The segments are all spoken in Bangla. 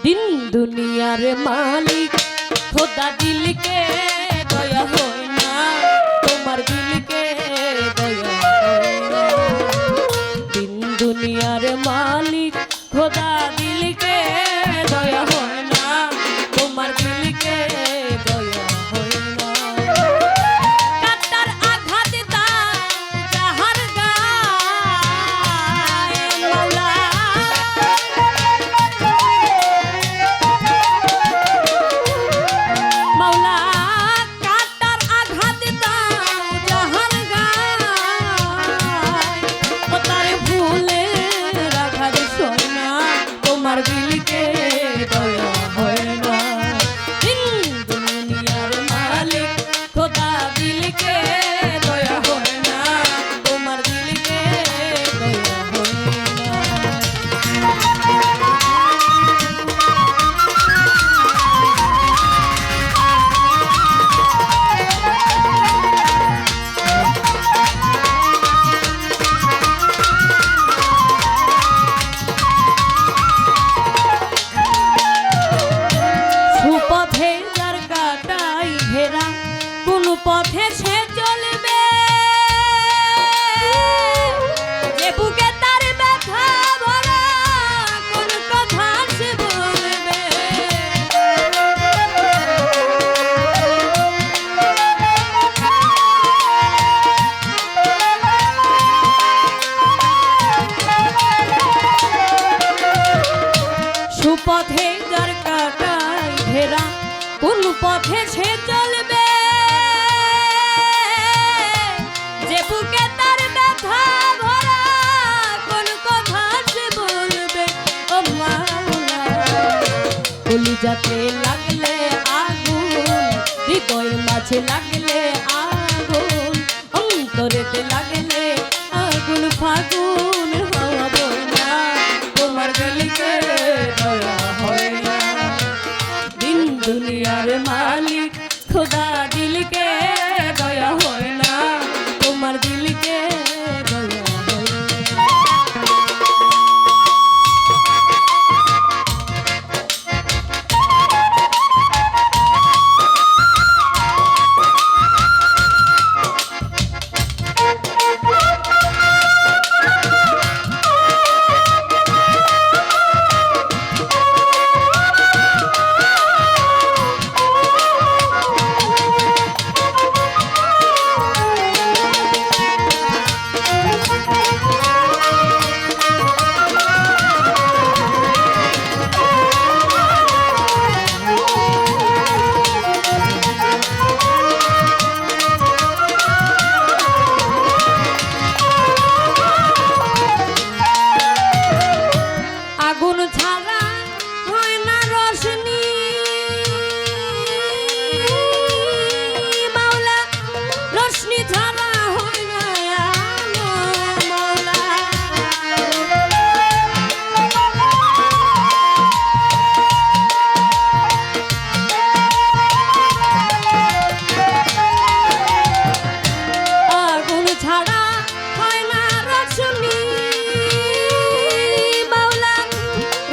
दिन दुनियार मालिक खुदा दिल के दया होय ना तुम्हार दिल के दया होय ना दिन दुनियार मालिक खुदा दिल के दया होय ना तुम्हार दिल के दया होय ना काटार आघात दाও যাহার গায়ে মাওলা মাওলা কাটার আঘাত দাও যাহার গায়ে ও তারে ভুলে রাখার সোনা তোমার দিলকে দয়া হয় না দিন দুনিয়ার মালিক খোদা দিলকে দয়া হয় না তোমার দিলকে দয়া হয় না সুপথে যার কাটাই ঘেরা কোন পথে সে চলবে যে বুকে তার ব্যথা ভরা কোন কথা সে বলবে সুপথে যার কাটাই ঘেরা কোন পথে সে চলবে যে বুকে তার ব্যথা ভরা কোন কথা সে বলবে ও মাওলা কলিজাতে লাগলে আগুন হৃদয়ের মাঝে লাগলে আগুন অন্তরেতে লাগলে আগুন ফাগুন হওয়া বই না তোমার দিলকে দয়া হয় না दिन दुनियार मालिक खुदा दिल के दया होय ना तुम्हार दिल के दया होय ना আগুন ছাড়া হয় না রোশনি মাওলা রোশনি ছাড়া হয় না আলো মাওলা আগুন ছাড়া হয় না রোশনি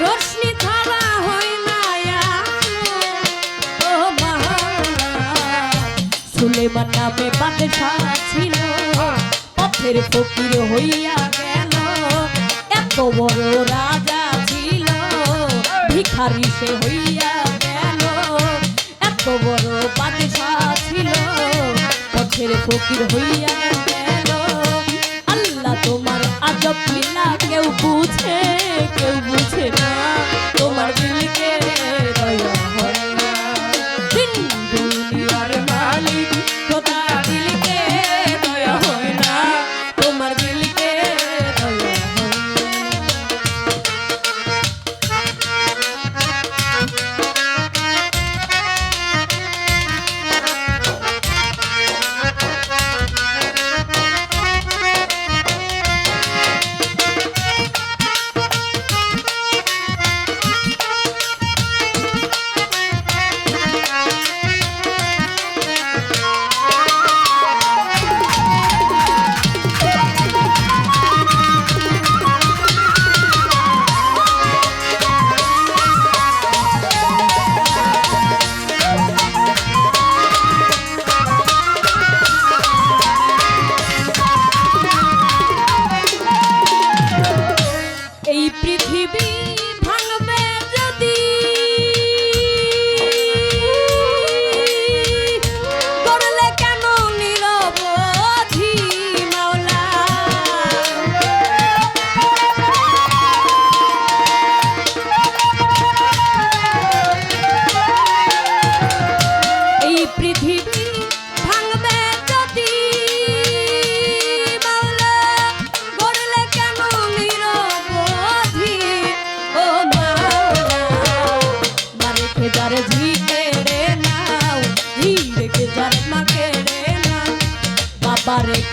রোশনি ছাড়া হয় না আলো ও মাওলা সুলেমান নামে বাদশাহ ছিল পথের ফকির হইয়া গেল এত বড় রাজা ছিল ভিখারি সে হইয়া গেল এত বড় বাদশাহ ছিল পথের ফকির হইয়া গেল আল্লাহ তোমার আজব লীলা কেউ বুঝে না তোমার দিলকে দয়া হয় না দিন দুনিয়ার মালিক খোদা দিলকে দয়া হয় না তোমার দিলকে দয়া হয় না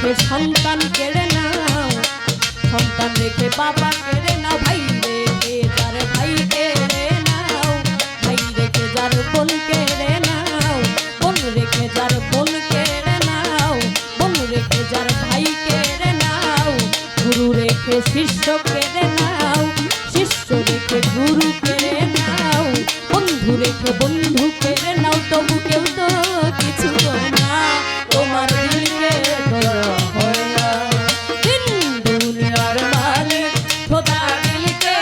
রেখে সন্তান কেড়ে নাও, সন্তান রেখে বাবা কেড়ে নাও, ভাই রেখে যার ভাই কেড়ে নাও, ভাই রেখে যার বোন কেড়ে নাও, বোন রেখে যার বোন কেড়ে নাও, বোন রেখে যার ভাই কেড়ে নাও, গুরু রেখে শিষ্য কেড়ে নাও, শিষ্য রেখে গুরু কেড়ে নাও, বন্ধু রেখে বন্ধু কেড়ে নাও, তবু কেউ তো কিছু করে না, তোমার দিলকে দয়া হয় না, দিন দুনিয়ার মালিক খোদা দিলকে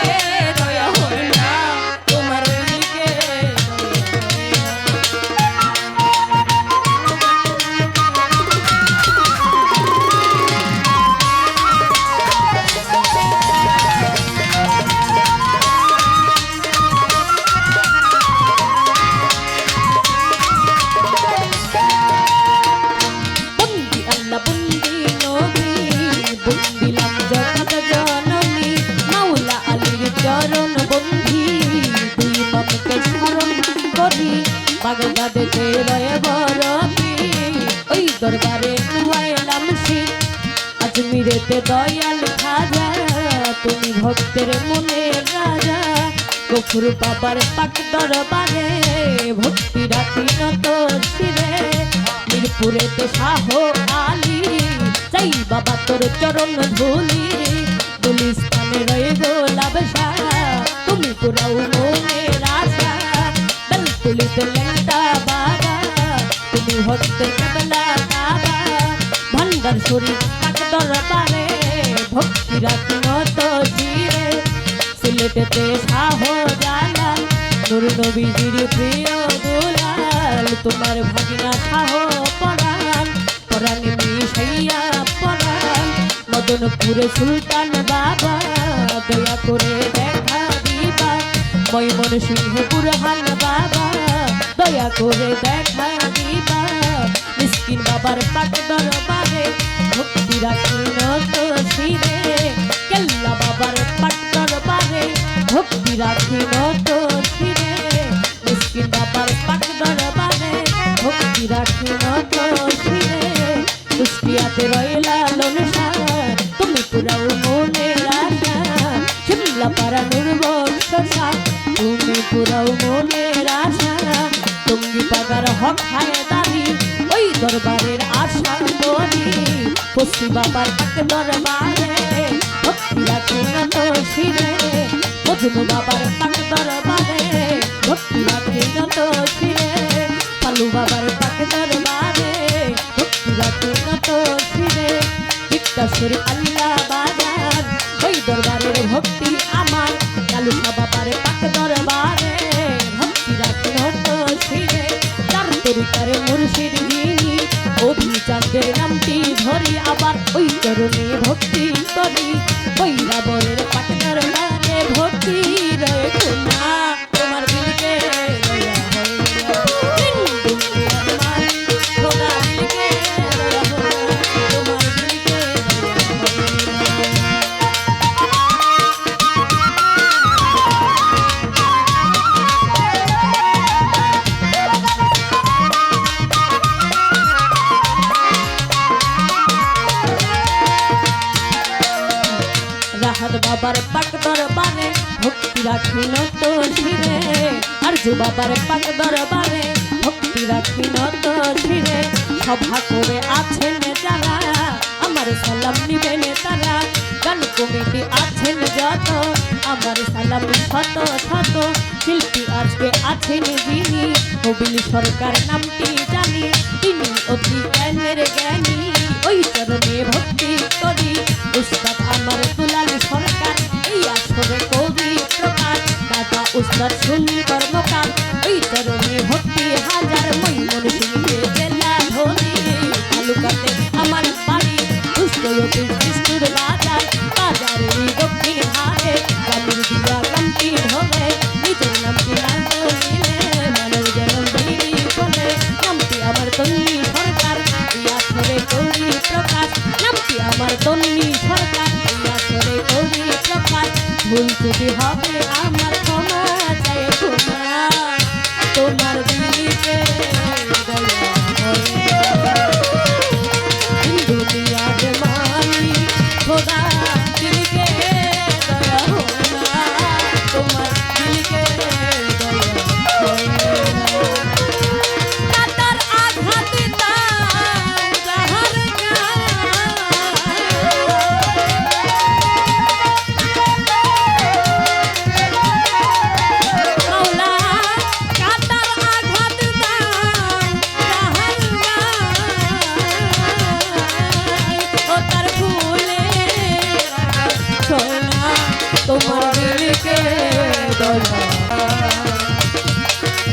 দয়া হয় না, তোমার দিলকে বাগদাদেতে রয়ে বরফি, ওই দরবারে নুয়াইলাম শীত, আজমিরেতে দয়াল খাজা, তুমি ভক্তের মনের রাজা, গফুর বাবার পাক দরবারে ভক্তি রাখি নত শিরে, মিরপুরেতে শাহ আলী, চাই বাবা তোর চরণ ধুলি, গুলিস্তানে রয়ে গোলাপ শাহ, তুমি পুরাও মনের আশা, তুলিতে লেংটা বাবা, তুমি ভক্তের কেবলা বাবা, ভান্ডার শরীর পাক দরবারে ভক্তি রাখি নত শিরে, সিলেটেতে শাহ জালাল, নূর নবীজির প্রিয় দুলাল, তোমার ভাগিনা শাহ পরাণ, পরাণে মিশাইয়া পরাণ, মদনপুরে সুলতান বাবা, দয়া করে দেখা দিবা, ময়মন সিংহ বুরহান বাবা, দয়া করে দেখা দিবা, মিসকিন বাবার পাক দরবারে ভক্তি রাখি নত শিরে, কেল্লা বাবার পাক দরবারে ভক্তি রাখি নত শিরে, মিসকিন বাবার পাক দরবারে ভক্তি রাখি নত শিরে, কুষ্টিয়াতে রইলা লনসা, তুমি পুরাও মনের আশা, শিমলা পাড়া নুরবংশা, তুমি পুরাও মনের আশা, টঙ্গি পাগার হক হায়দারি, ওই দরবারের আশা করি, পশ্চিম বাবার পাক দরবারে ভক্তি রাখি নত শিরে, মজনু বাবার পাক দরবারে ভক্তি রাখি নত শিরে, পালু বাবার পাক দরবারে ভক্তি রাখি নত শিরে, বিদ্যাশ্বরী আল্লাহ বাজার, ওই দরবারের ভক্তি আমার, কালুসা বাবার পাক দরবারে ভক্তি রাখি নত শিরে, তার তরিকারে মুর্শিদ যিনি, অভিচাঁদের নামটি ধরি, আবার ওই চরণে ভক্তি করি, ওই রাবণের পাক দরবারে ভক্তি রেখো না, তোমার দিলকে দয়া হয় না, দিন দুনিয়ার মালিক খোদা দিলকে দয়া হয় না, তোমার দিলকে দয়া হয় না। রাহাত বাবার পাক দরবারে ভক্তি রাখি নত শিরে, আরজু বাবার পাক দরবারে ভক্তি রাখি নত শিরে, সভা করে আছেন যারা, আমার সালাম নিবেন তারা, গান কমিটি আছেন যত, আমার সালাম শত শত, শিল্পী আজকে আছেন যিনি, কবিল সরকার নামটি জানি, তিনি অতি জ্ঞানের জ্ঞানী, ওই চরণে ভক্তি করি, উস্তাদ আমার দুলাল সরকার, এই আসরে কবি প্রকাশ, দাদা উস্তাদ সুনীল কর্মকার, ওই চরণে ভক্তি হাজার, ময়মন সিংহে জেলা ধরি, তালুকাতে আমার বাড়ি, দুষ্টয়তী সৃষ্টির বাজার, বাজারের দক্ষিণ হাটে, কালির দিয়া কামটি ধরে, নিজের নামটি না বলিলে মানব জনম দেবী বলে, নামটি আমার তন্নি সরকার, এই আসরে কবি প্রকাশ, নামটি আমার তন্নি সরকার, এই আসরে কবি প্রকাশ, ভুল যদি হবে আমার ক্ষমা চাই ক্ষমা, তোমার দিলকে দয়া হয় না, দুনিয়ার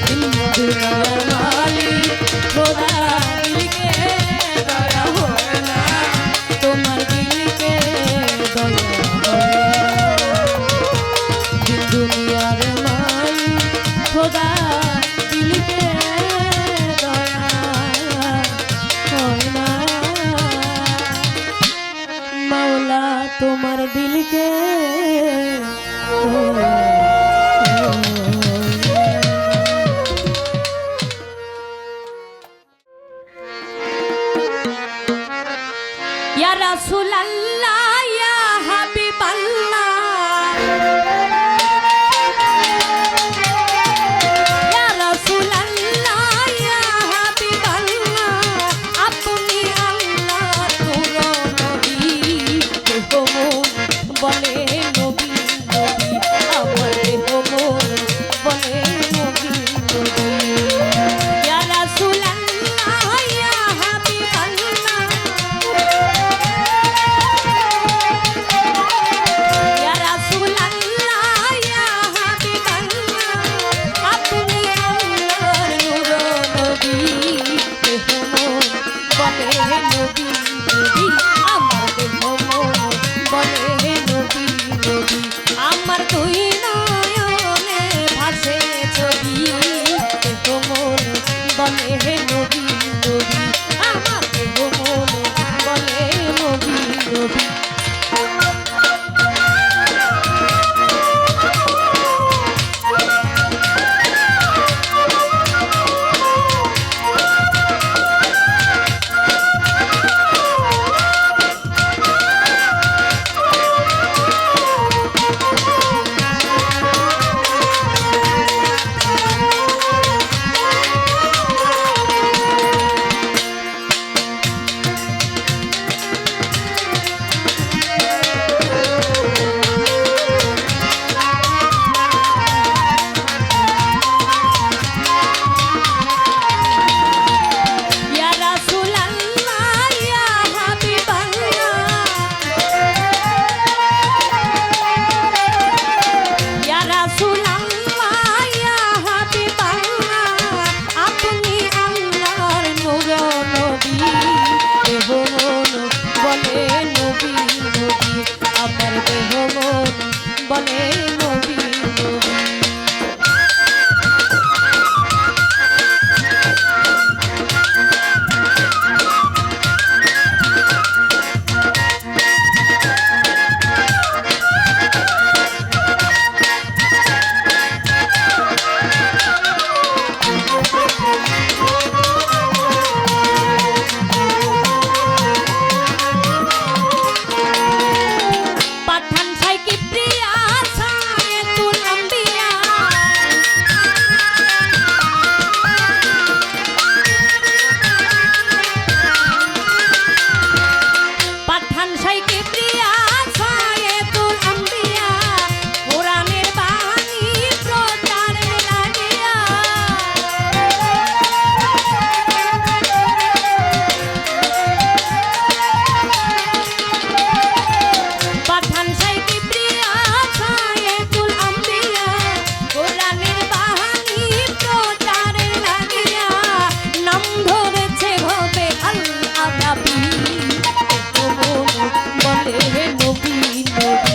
দুনিয়ার মালিক খোদা দিলকে দয়া হয় না তোমার দিলকে দয়া দুনিয়ার মালিক খোদা দিলকে দয়া হয় না মাওলা তোমার দিলকে ইয়া রাসূলুল্লাহ ইয়া হাবিবাল্লাহ ইয়া রাসূলুল্লাহ ইয়া হাবিবাল্লাহ আপনি আল্লাহর নূর নবী বলে নবী নবী আমার মন বলে নবী নবী ইয়া রাসূলুল্লাহ ইয়া হাবিবাল্লাহ ইয়া রাসূলুল্লাহ ইয়া হাবিবাল্লাহ আপনি আল্লাহর নূর নবী মন বলে নবী নবী আমার মন বলে নবী নবী আমার দুই নয়নে ভাসে ছবি মন বলে নবী নবী আমার মন বলে নবী নবী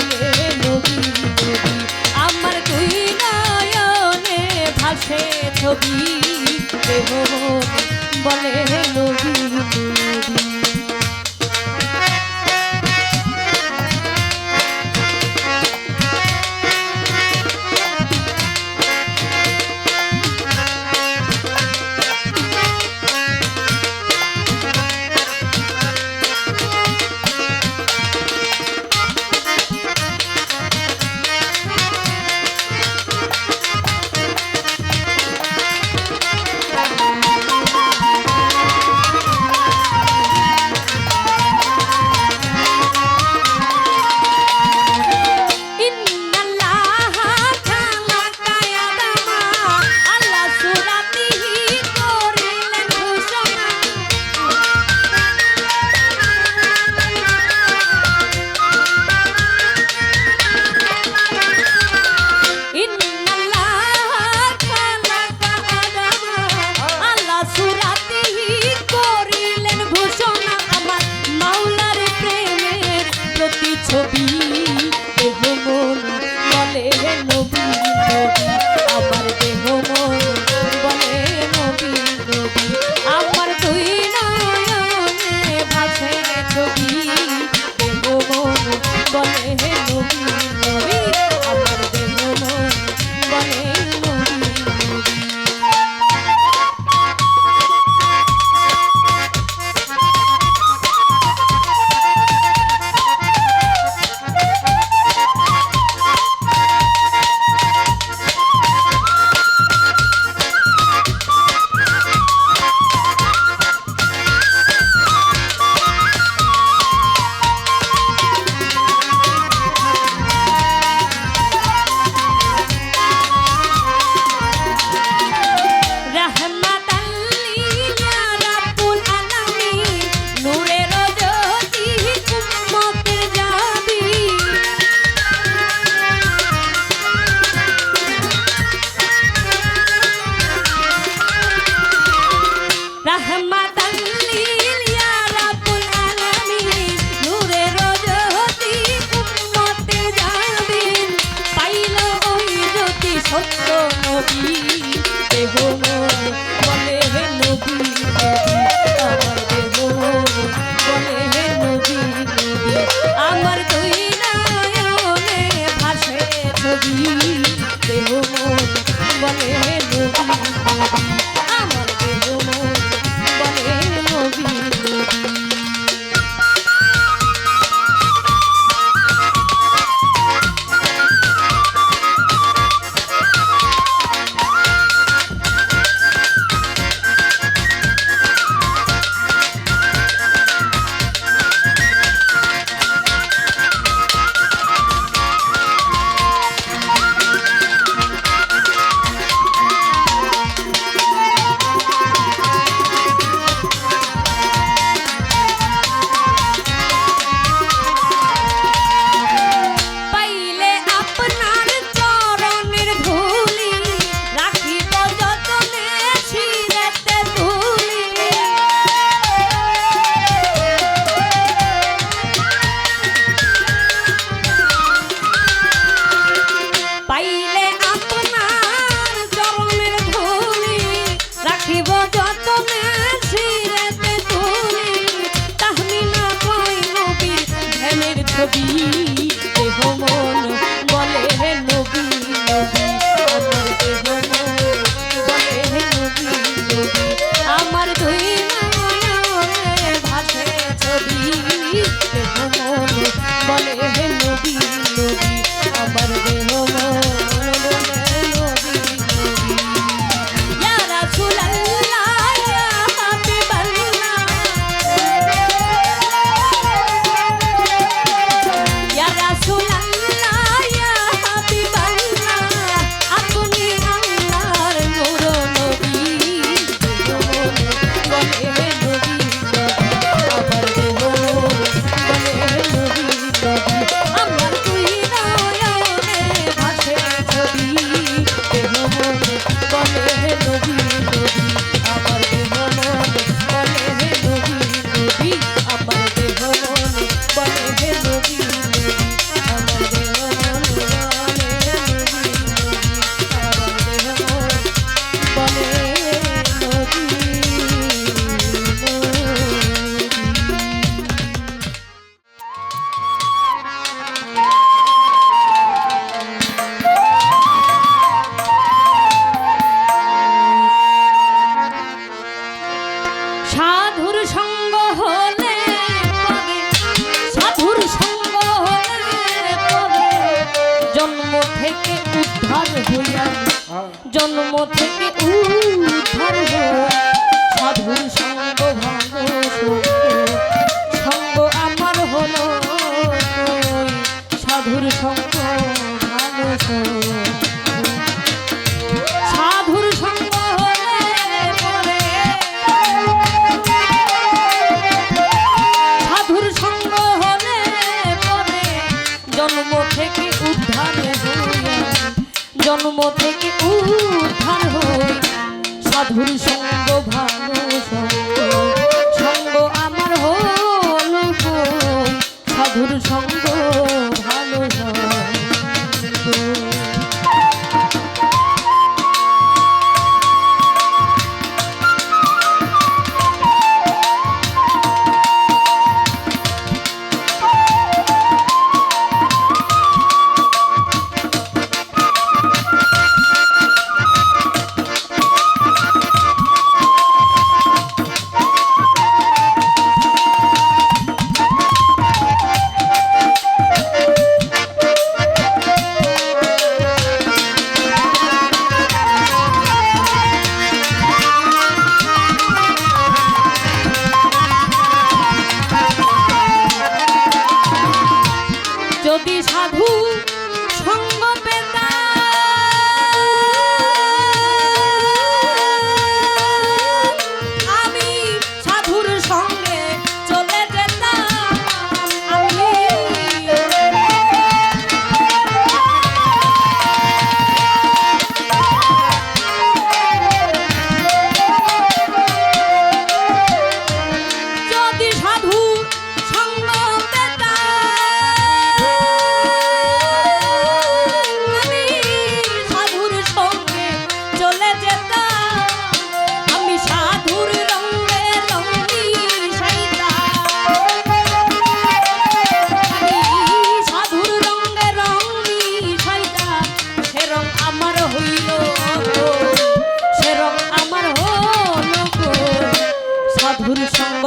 বলে নবী নবী ছবি বলে নবী নবী হে নবী নবী আমার দেহ মন বলে নবী নবী আমার দুই নয়নে ভাসে ছবি দেহ মন বলে হে নবী নবী আমার দেহ মন বলে নবী নবী সত্য নবী দেহ মন বলে হে নবী নবী আমার দেহ মন বলে হে নবী নবী আমার দুই নয়নে ভাসে ছবি দেহ মন বলে হে নবী নবী আমার দেহ মন বলে নবী নবী ছবি দেহ মন বলে হে নবী নবী আমার দেহ মন বলে হে নবী নবী আমার দুই নয়নে ভাসে ছবি দেহ মন বলে হে নবী নবী আমার দেহ মন বলে নবী নবী ইয়া রাসূলুল্লাহ ইয়া হাবিবাল্লাহ ইয়া রাসূলুল্লাহ ইয়া হাবিবাল্লাহ আপনি আল্লাহর নূর নবী দেহ মন বলে হে নবী নবী আমার দেহ মন বলে হে নবী নবী আমার দুই নয়নে ভাসে ছবি দেহ মন বলে হে নবী নবী আমার দেহ মন বলে হে নবী নবী আমার দেহ মন বলে হে নবী নবী আমার দেহ মন বলে হে নবী নবী আমার দেহ মন বলে নবী সাধুর সঙ্গ হলে পরে সাধুর সঙ্গ হলে পরে জন্ম থেকে উদ্ধার হইয়া জন্ম থেকে উদ্ধার হইয়া সাধুর সঙ্গ ভালো সঙ্গ আমার হলো সাধুর সঙ্গ ভালো সাধুর সঙ্গ হলে পরে সাধুর সঙ্গ হলে পরে জন্ম থেকে উদ্ধার হইয়া জন্ম থেকে উদ্ধার হই সাধুর সঙ্গ ভালো সঙ্গ সঙ্গ আমার হলো সাধুর সঙ্গ ভালো সঙ্গ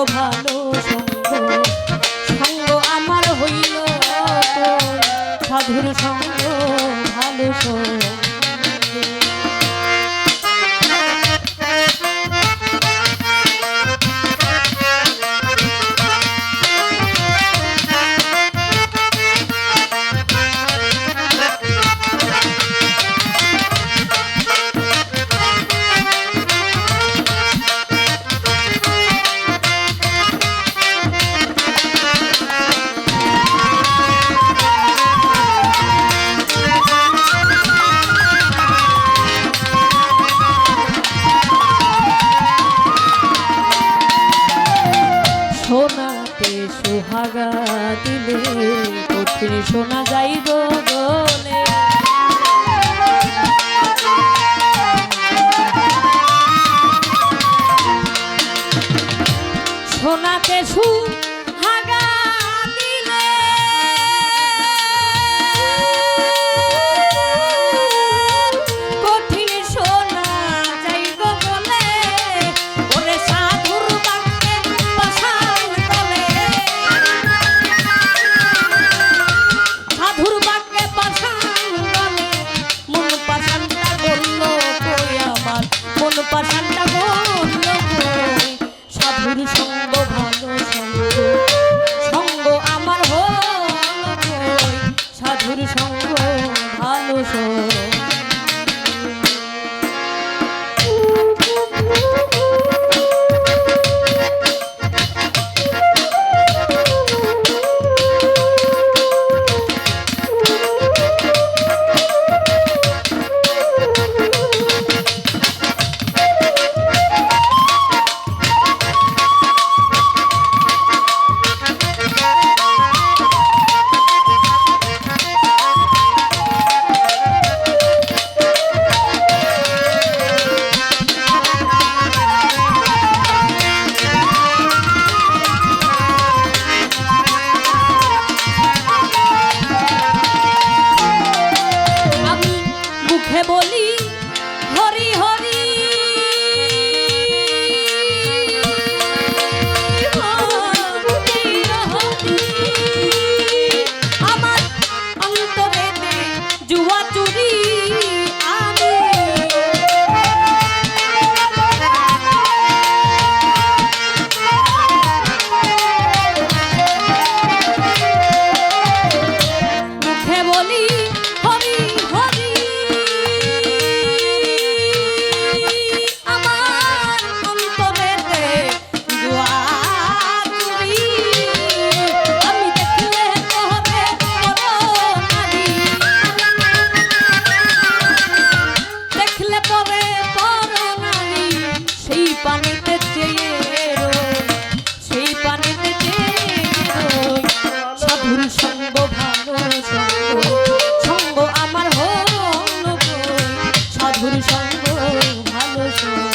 ভালো সঙ্গ সঙ্গ আমার হইল তোর সাধুর সঙ্গ ভালো সঙ্গ সোনাতে সোহাগা দিলে কঠিন শোনা যাই গো বলে সোনাতে সোহাগা দিলে কঠিন শোনা যাই গো বলে ওরে সাধুর বাক্যে পাষাণ তলে সাধুর বাক্যে পাষাণ তলে মন পাষাণটা বলল কই আমার মন পাষাণটা বলল কই সাধুর সঙ্গ ভালো সঙ্গ সঙ্গ আমার হল কই সাধুর সঙ্গ ভালো সঙ্গ বলি হরি হরি আমার অন্তরেতে জুয়া চুরি আমি মুখে বলি হরি হরি পানিতে চেয়ে সেই পানিতে চেয়ে সাধুর সঙ্গ ভালো সঙ্গ সঙ্গ আমার হল সাধুর সঙ্গ ভালো সঙ্গ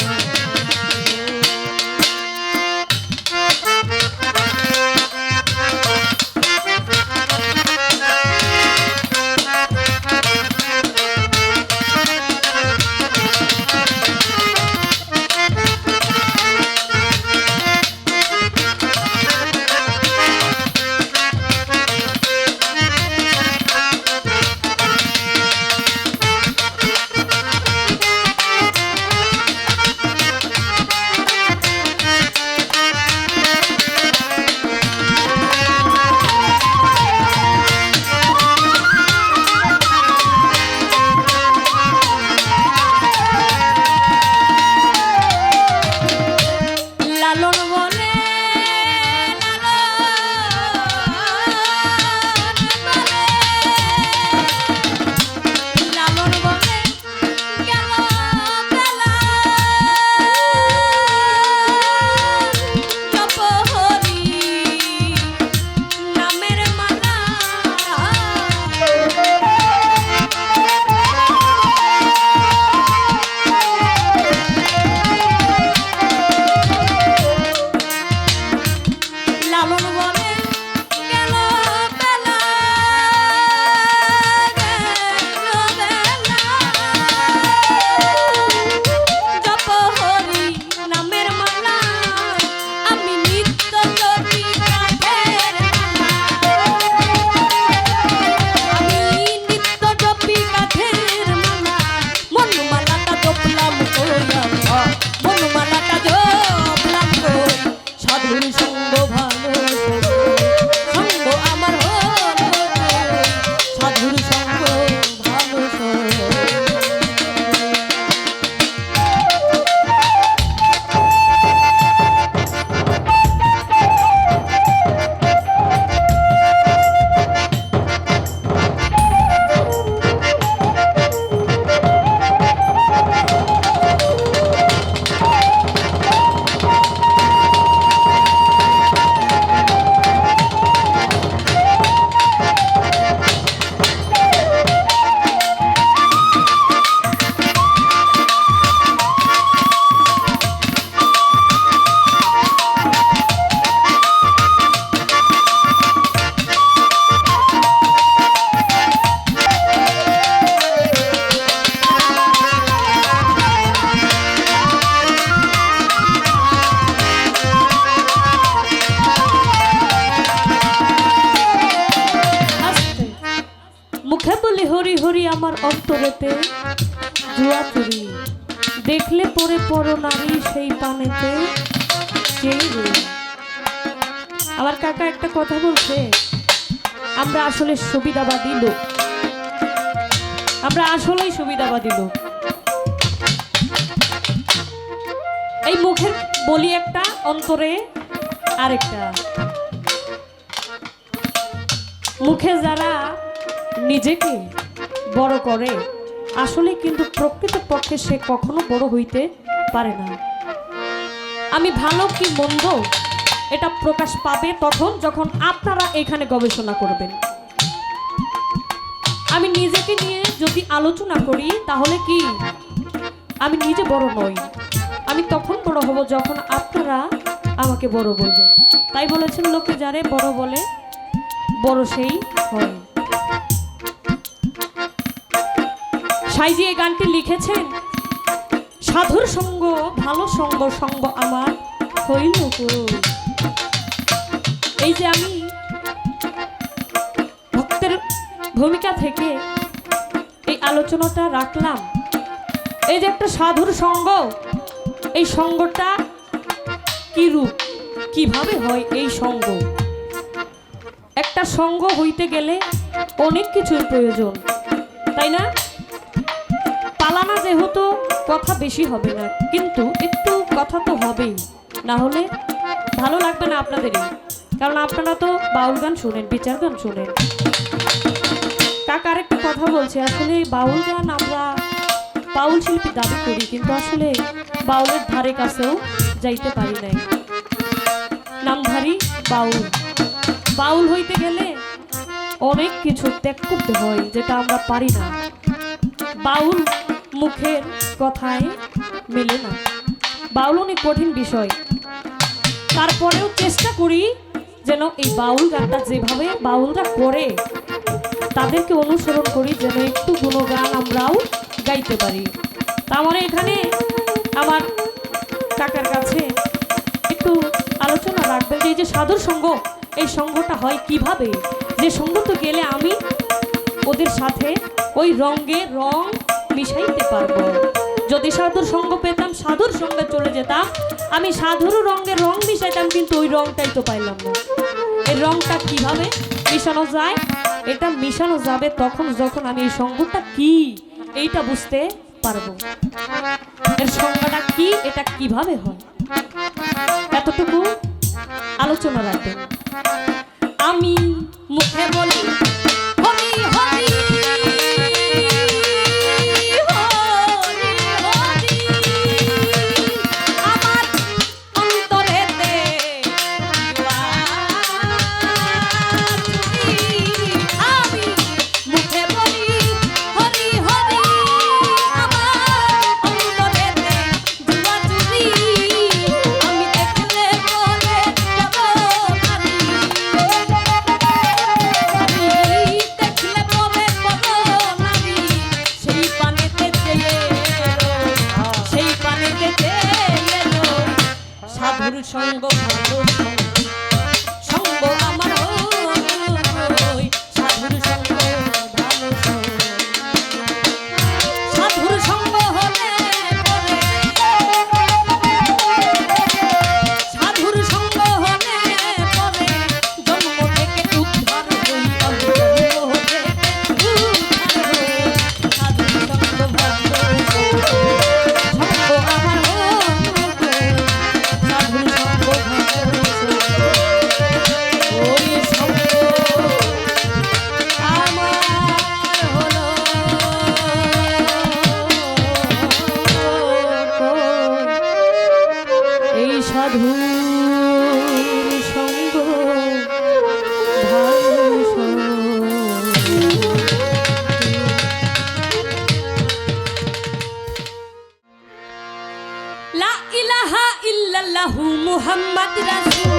আমার অন্তরেতে জুয়া চুরি দেখলে পরে পড়ো নারী সেই পানেতে যেই রে। আমার কাকা একটা কথা বলছে, আমরা আসলে সুবিধাবাদী লোক, আমরা আসলেই সুবিধাবাদী লোক। এই মুখের বলি একটা, অন্তরে আরেকটা। মুখে যারা নিজেকে বড় করে আসলে কিন্তু প্রকৃত পক্ষে সে কখনো বড় হইতে পারে না। আমি ভালো কি মন্দ এটা প্রকাশ পাবে তখন যখন আপনারা এখানে গবেষণা করবেন। আমি নিজেকে নিয়ে যদি আলোচনা করি তাহলে কি আমি নিজে বড় নই, আমি তখন বড় হব যখন আপনারা আমাকে বড় বলবেন। তাই বলেছেন লোকে যারে বড় বলে বড় সেই হয়। সাইজি এই গানটি লিখেছেন, সাধুর সঙ্গ ভালো সঙ্গ সঙ্গ আমার হইল কই। এই যে আমি ভক্তের ভূমিকা থেকে এই আলোচনাটা রাখলাম, এই যে একটা সাধুর সঙ্গ, এই সঙ্গটা কি রূপ, কিভাবে হয় এই সঙ্গ। একটা সঙ্গ হইতে গেলে অনেক কিছুর প্রয়োজন, তাই না? পালানা যেহেতু কথা বেশি হবে না, কিন্তু একটু কথা তো হবেই, না হলে ভালো লাগবে না আপনাদেরই। কারণ আপনারা তো বাউল গান শোনেন, বিচার গান শোনেন। কাকার একটা কথা বলছে, আসলে বাউল গান আমরা বাউল শিল্পী দাবি করি, কিন্তু আসলে বাউলের ধারে কাছেও যাইতে পারি নাই। নামধারী বাউল, বাউল হইতে গেলে অনেক কিছু ত্যাগ করতে হয় যেটা আমরা পারি না। বাউল মুখের কথায় মেলে না, বাউল অনেক কঠিন বিষয়। তারপরেও চেষ্টা করি যেন এই বাউল গানটা যেভাবে বাউলরা করে তাদেরকে অনুসরণ করি, যেন একটু গুণগান আমরাও গাইতে পারি। তা আমার এখানে আমার কাকার কাছে একটু আলোচনা রাখবেন যে এই যে সাধুর সঙ্গ, এই সঙ্গটা হয় কিভাবে, যে সঙ্গ তো গেলে আমি ওদের সাথে ওই রঙে রং মিশাইতে পারবো। যদি সাধুর সঙ্গ পেতাম, সাধুর সঙ্গে চলে যেতাম, আমি সাধুর রঙে রং মিশাইতাম, কিন্তু ওই রংটাই তো পাইলাম না। এই রংটা কিভাবে মিশানো যায়, এটা মিশানো যাবে তখন যখন আমি এই সঙ্গটা কি এইটা বুঝতে পারবো, এর সঙ্গটা কি, এটা কিভাবে হয়, এতটুকু আলোচনা রাখবেন। আমি মুখে বলি হরি হরি সঙ্গ সঙ্গ আমার সাধুর সঙ্গ ভালো সাধুর সঙ্গ হলে সাধুর সঙ্গ হলে পরে জন্ম থেকে উদ্ধার হই, সাধুর সঙ্গ ভালো সঙ্গ আমার সাধুর সঙ্গ ভালো লা ইলাহা ইল্লাল্লাহু মুহাম্মাদ রাসূল।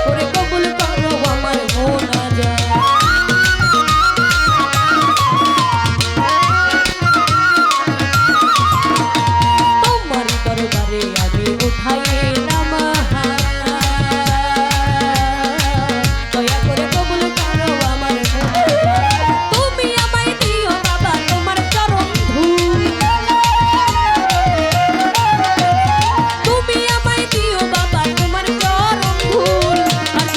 করে কবুল করো আমার মোনাজাত। তোমার দরবারে আমি উঠাই নামাজ, দয়া করে কবুল করো আমার মোনাজাত। তুমি আমায় দিও বাবা তোমার চরণ ধূল, তুমি আমায় দিও বাবা তোমার চরণ ধূল। আর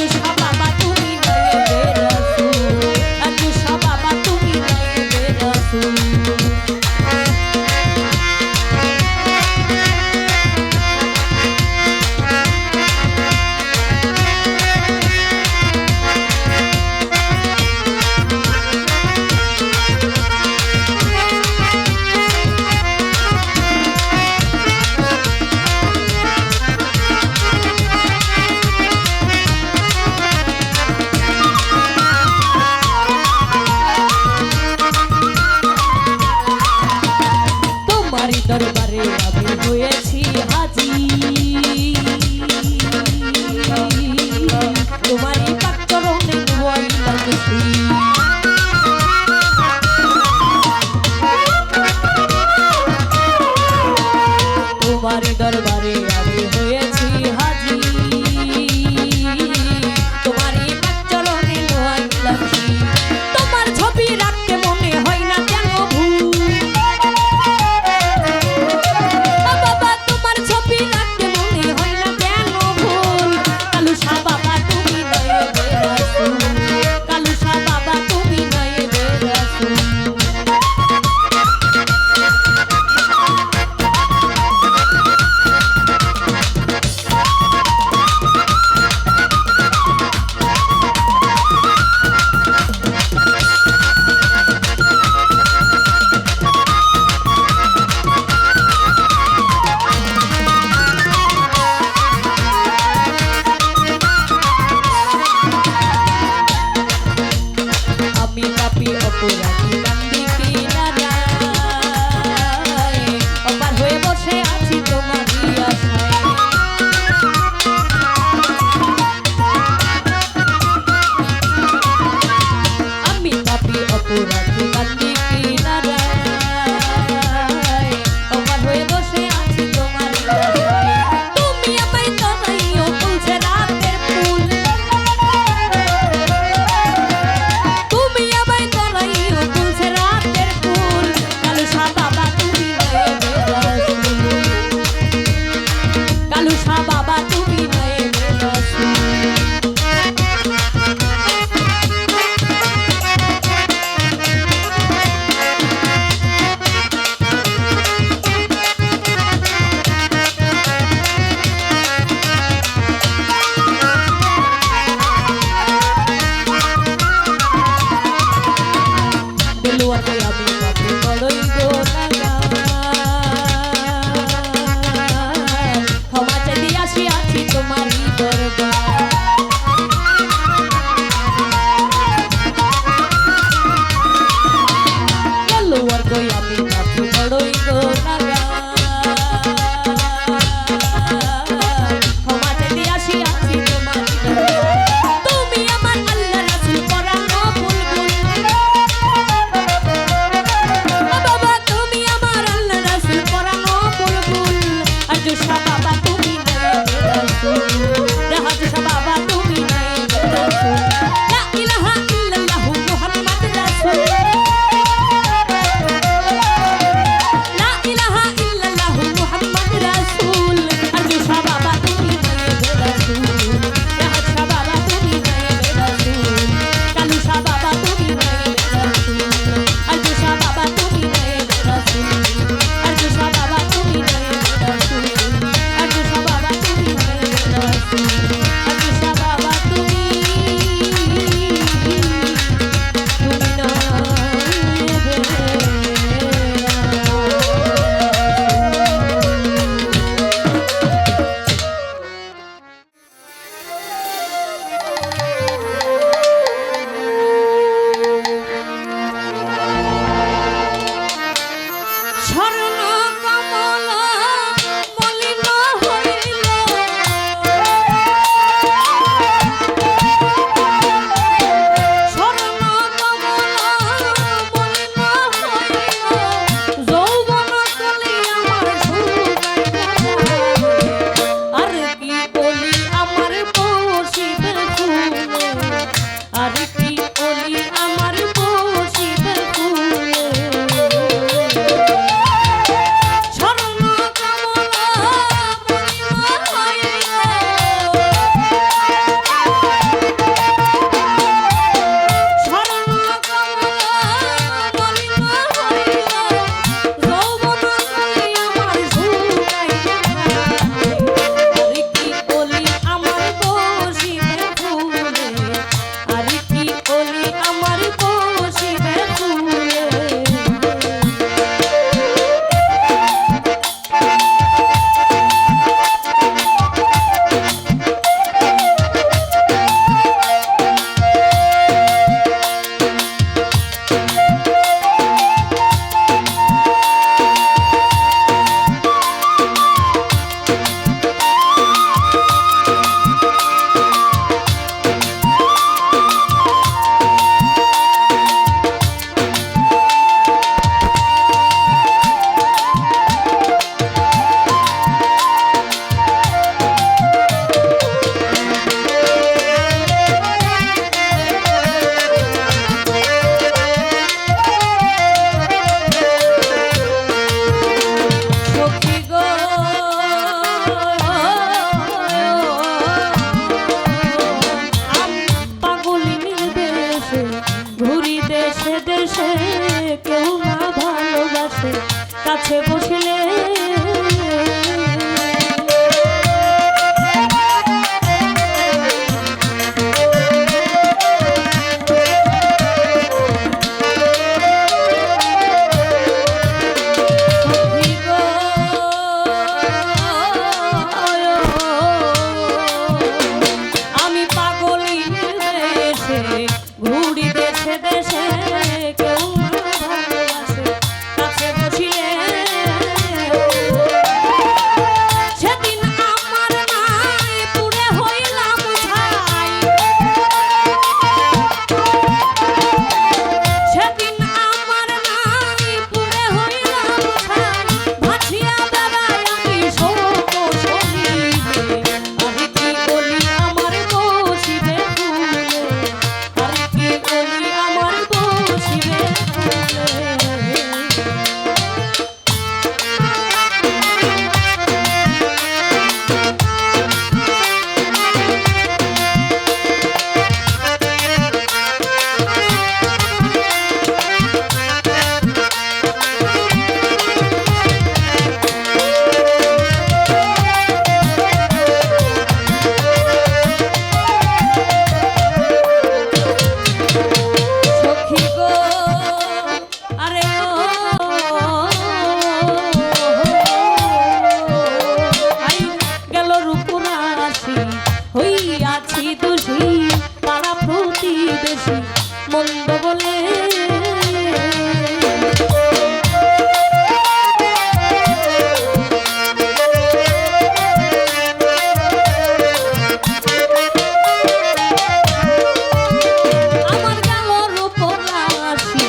হইয়াছি দোষী পাড়া প্রতিবেশী মন্দ বলে আমার গালোর উপর রাশি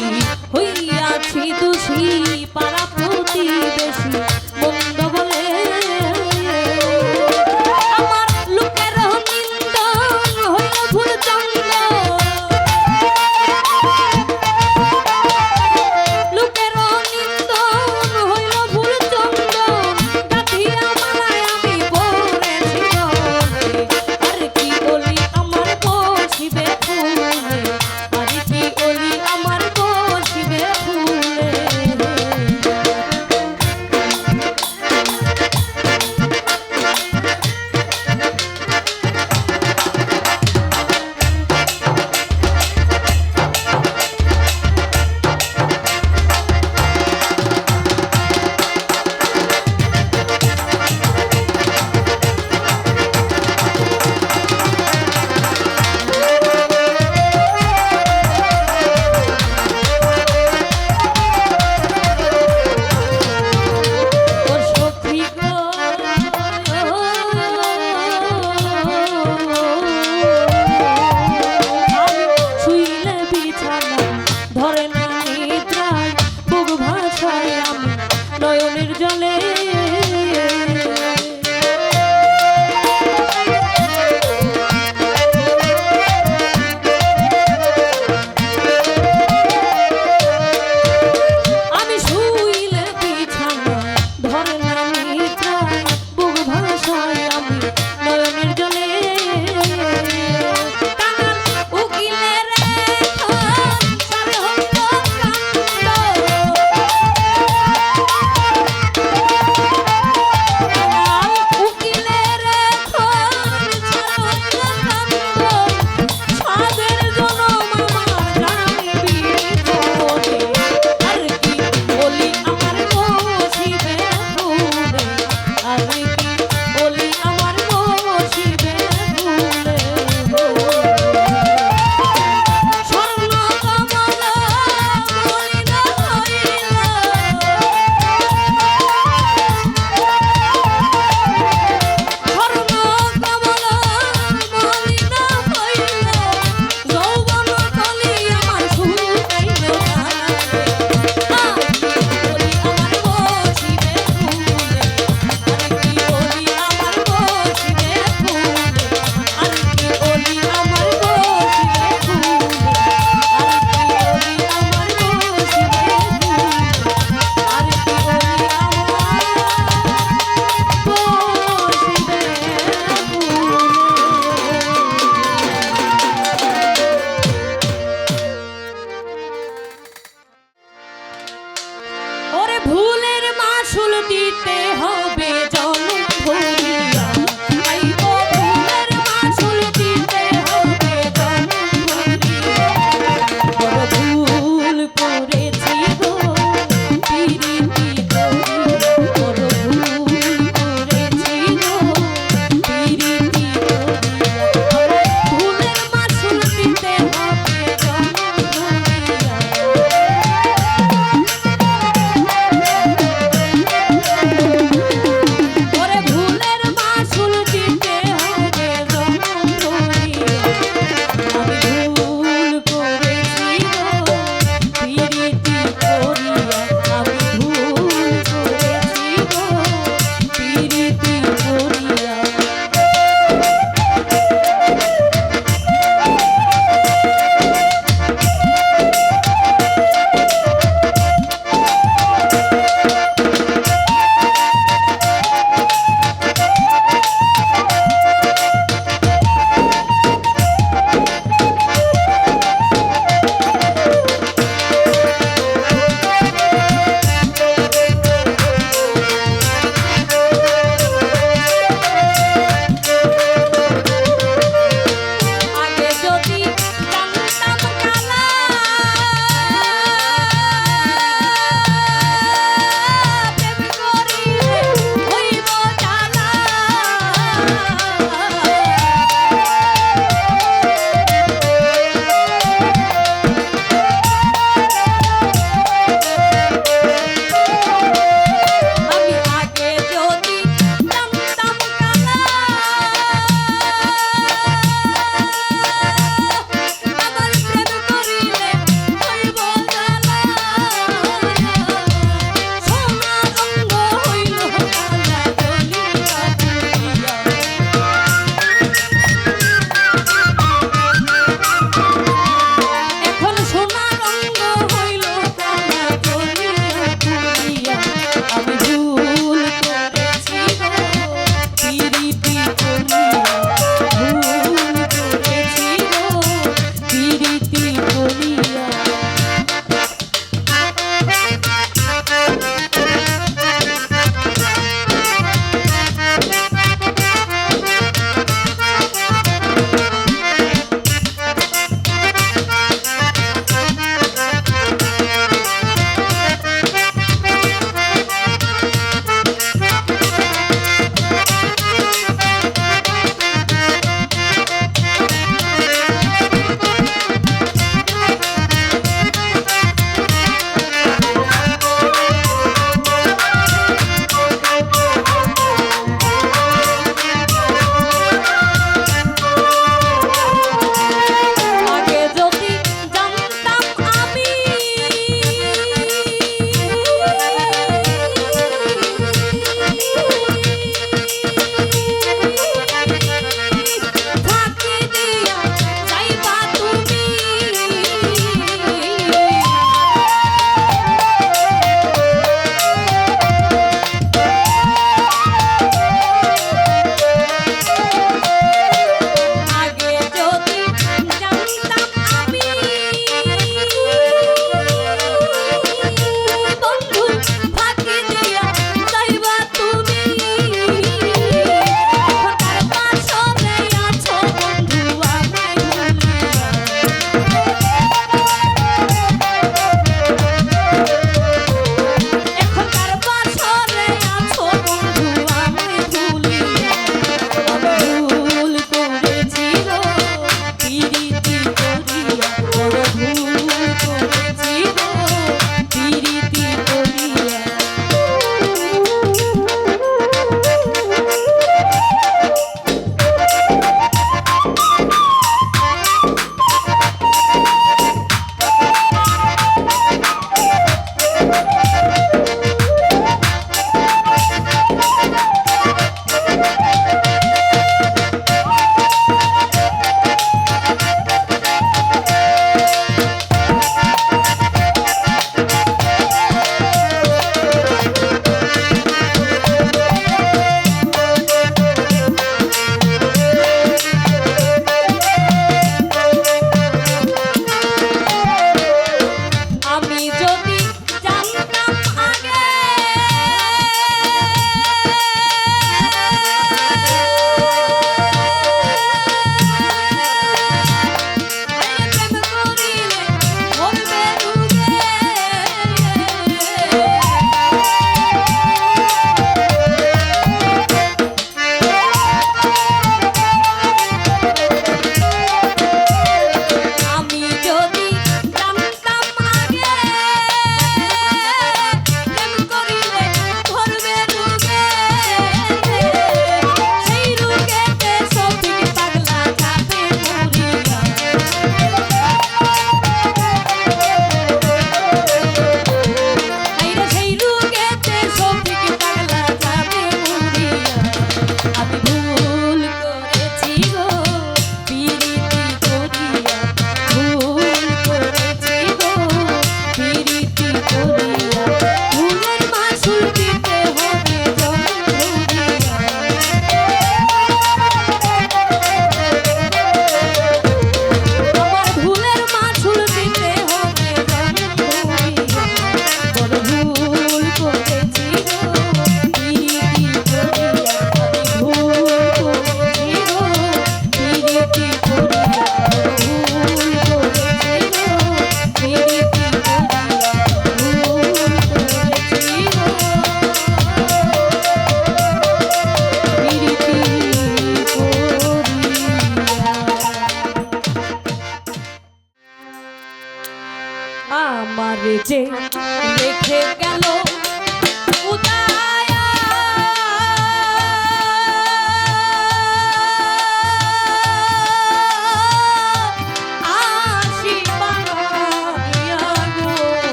হইয়াছি দোষী পাড়া প্রতিবেশী মন্দ বলে আমার লোকের নিন্দন হইল ভুল চন্দ আমারে যে রেখে গেল উদায়া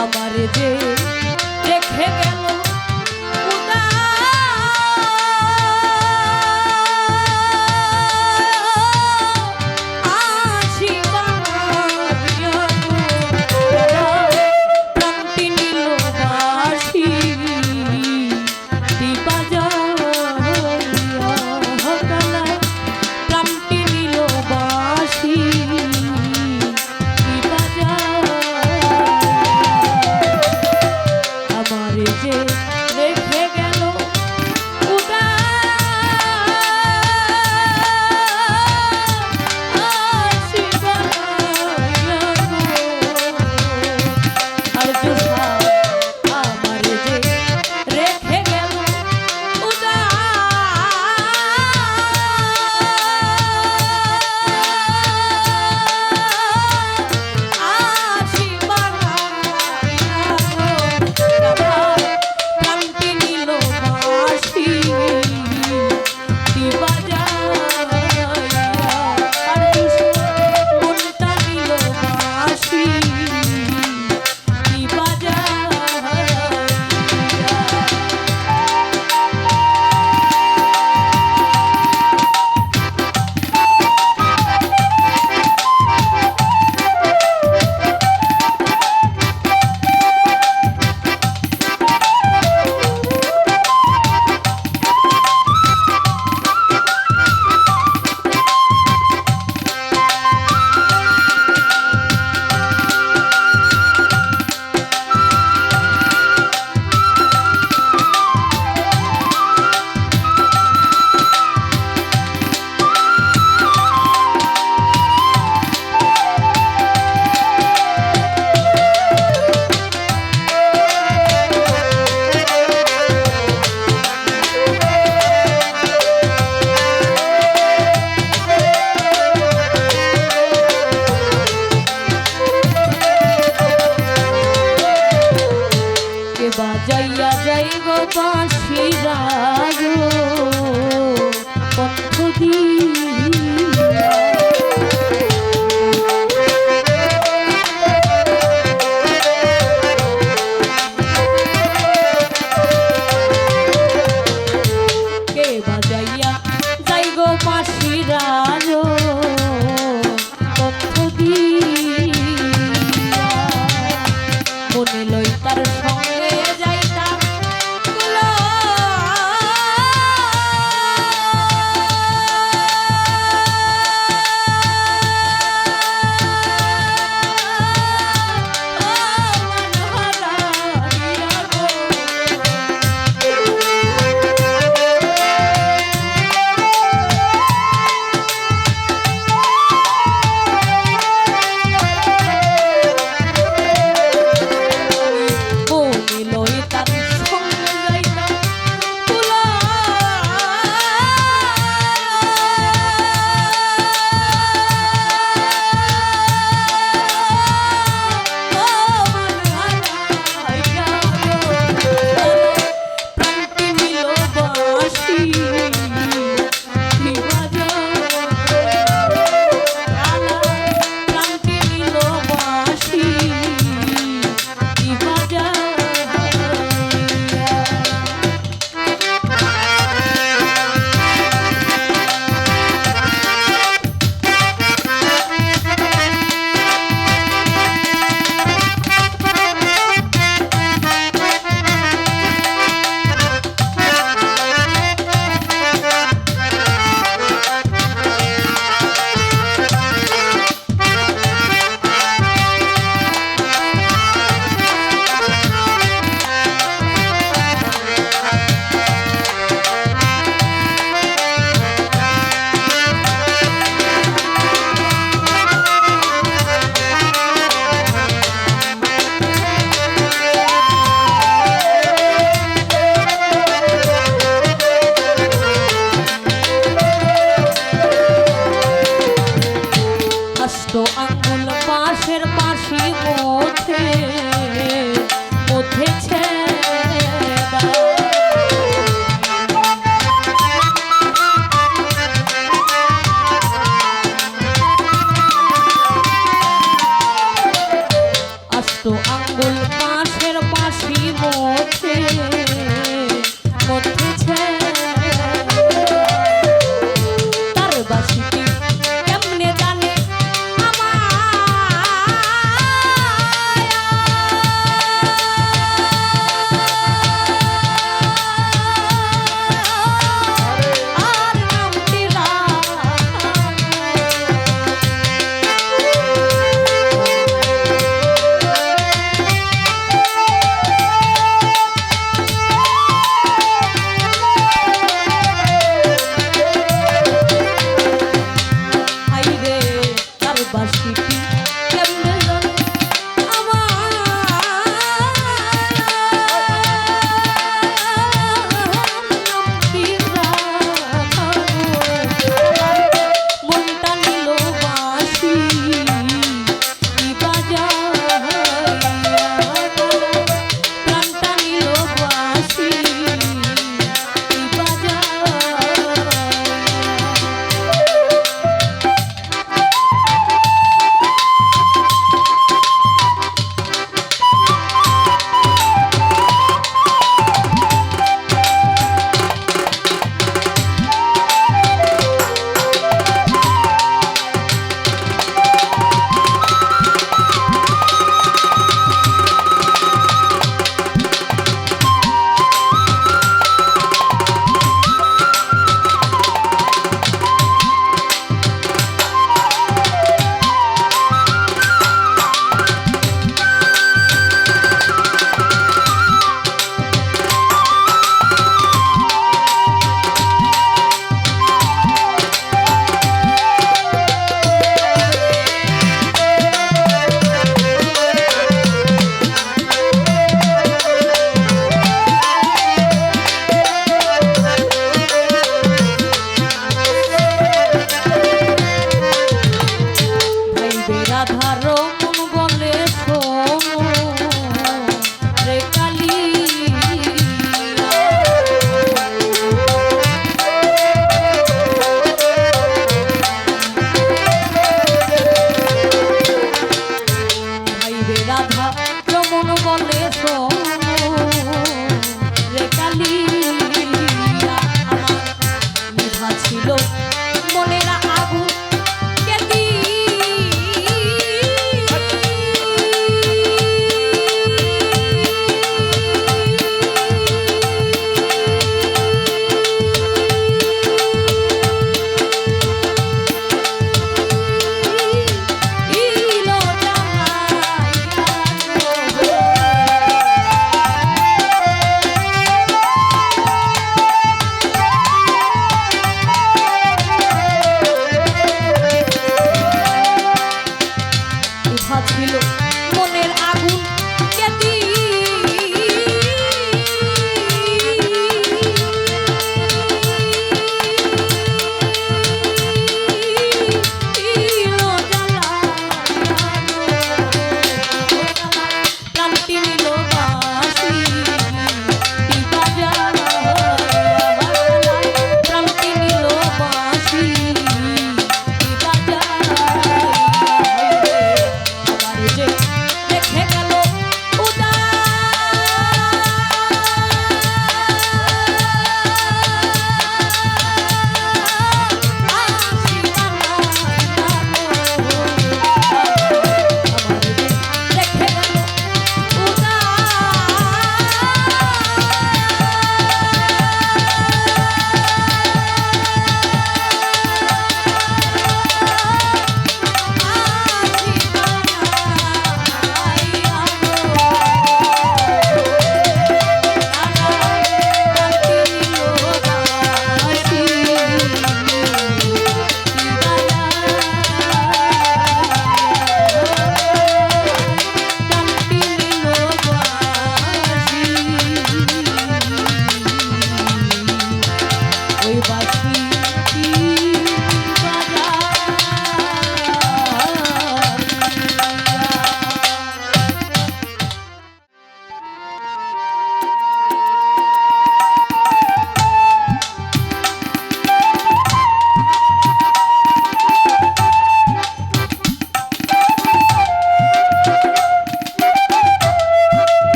আমারে যে রেখে গেল বাজাইয়া যাইব বাঁশি রাগো কণ্ঠ দিয়া কে বাজাইয়া যাইব বাঁশি রাগো কণ্ঠ দিয়া মনে লই তার সঙ্গে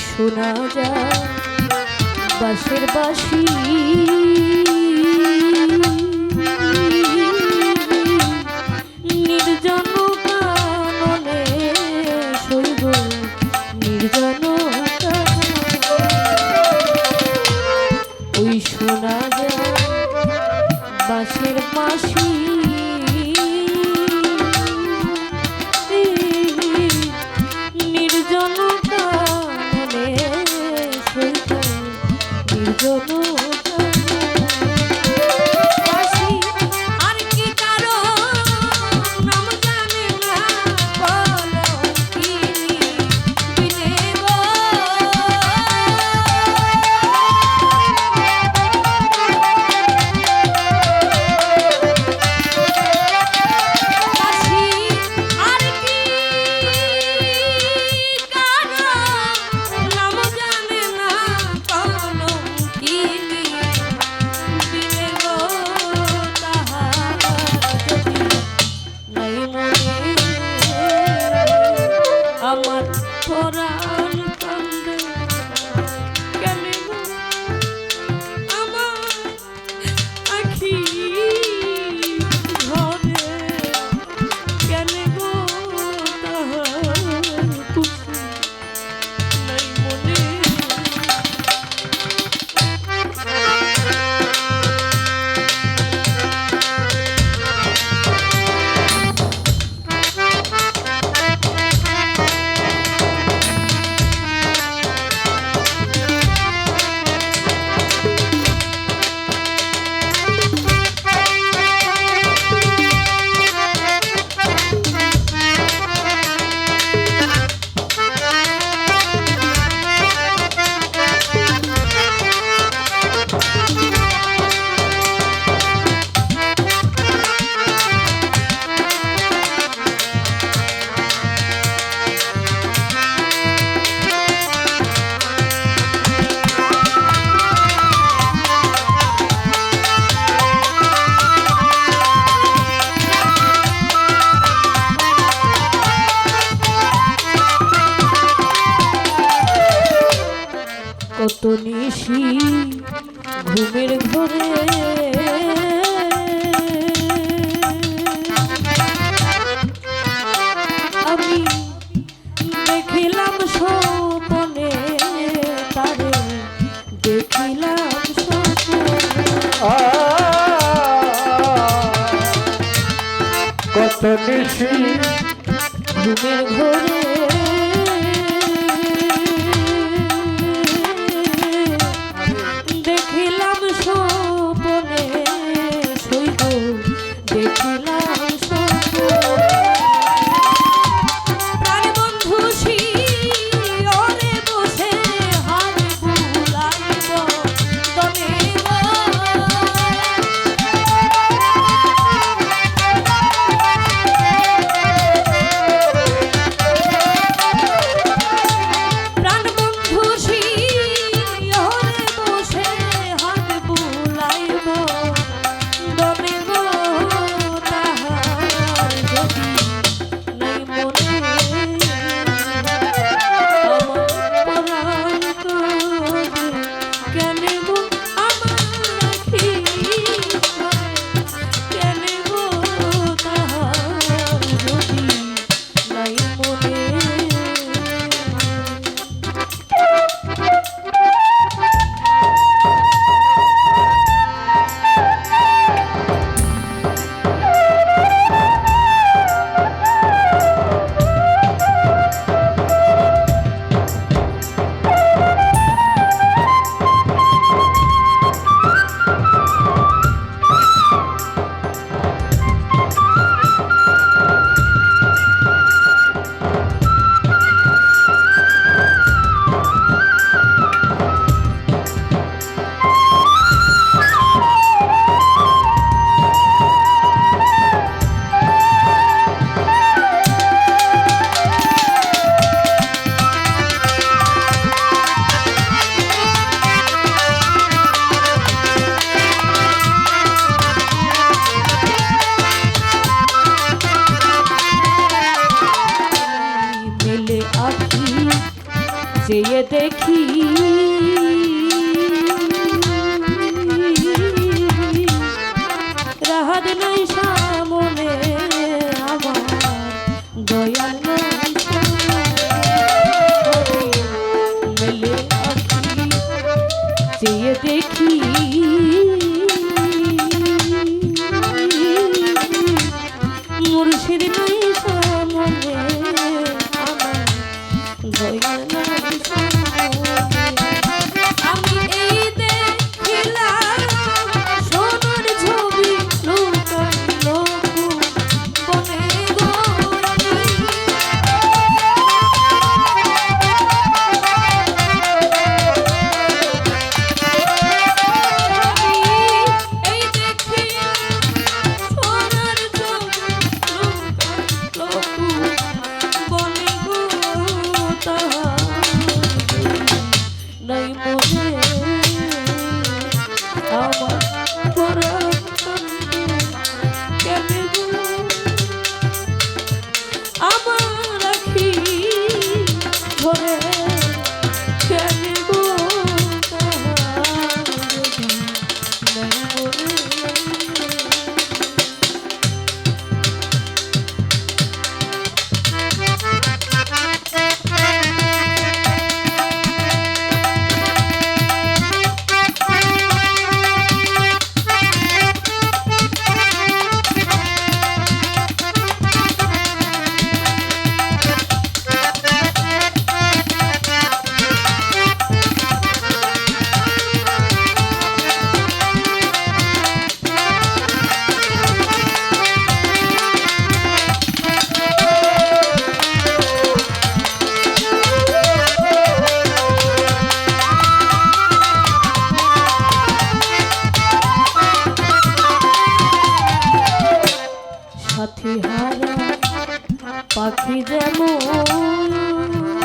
শোনা যায় বাঁশের বাঁশি নির্জন কাননে শৈব নির্জন ওই শোনা যায় বাঁশের বাঁশি নির্জন নিশি ঘুমের ঘরে আমি দেখিলাম স্বপ্নে তারে দেখিলাম স্বপ্নে কত নিশি ঘুমের ঘরে দেখিলাম স্বপ্নে শৈব দেখিলাম স্বপ্নে প্রাণ বন্ধু শিয়রে বসে হাত বুলাইব তনে প্রাণ বন্ধু শিয়রে বসে হাত বুলাইব তনে তাহার যদি নাই মনে আমার পরাণ তোরে কেন গো আমার রাখি কেন গো তাহার যদি নাই মনে মেলে আখি চেয়ে দেখি রাহাত নাই সামনে আমার দয়াল নাই সামনে। মেলে আখি চেয়ে দেখি মুর্শিদ নাই সামনে আমার দয়াল নাই সামনে। আমি এই দেখিলাম সোনার ছবি লুকাইল বনে গো এই দেখিলাম সোনার ছবি লুকাইল বনে গো তাহার নাই মনে আমার পরাণ কেন গো আমার রাখি ধরে কেন গো তাহার নাই মনে সাথী হারা পাখি যেমন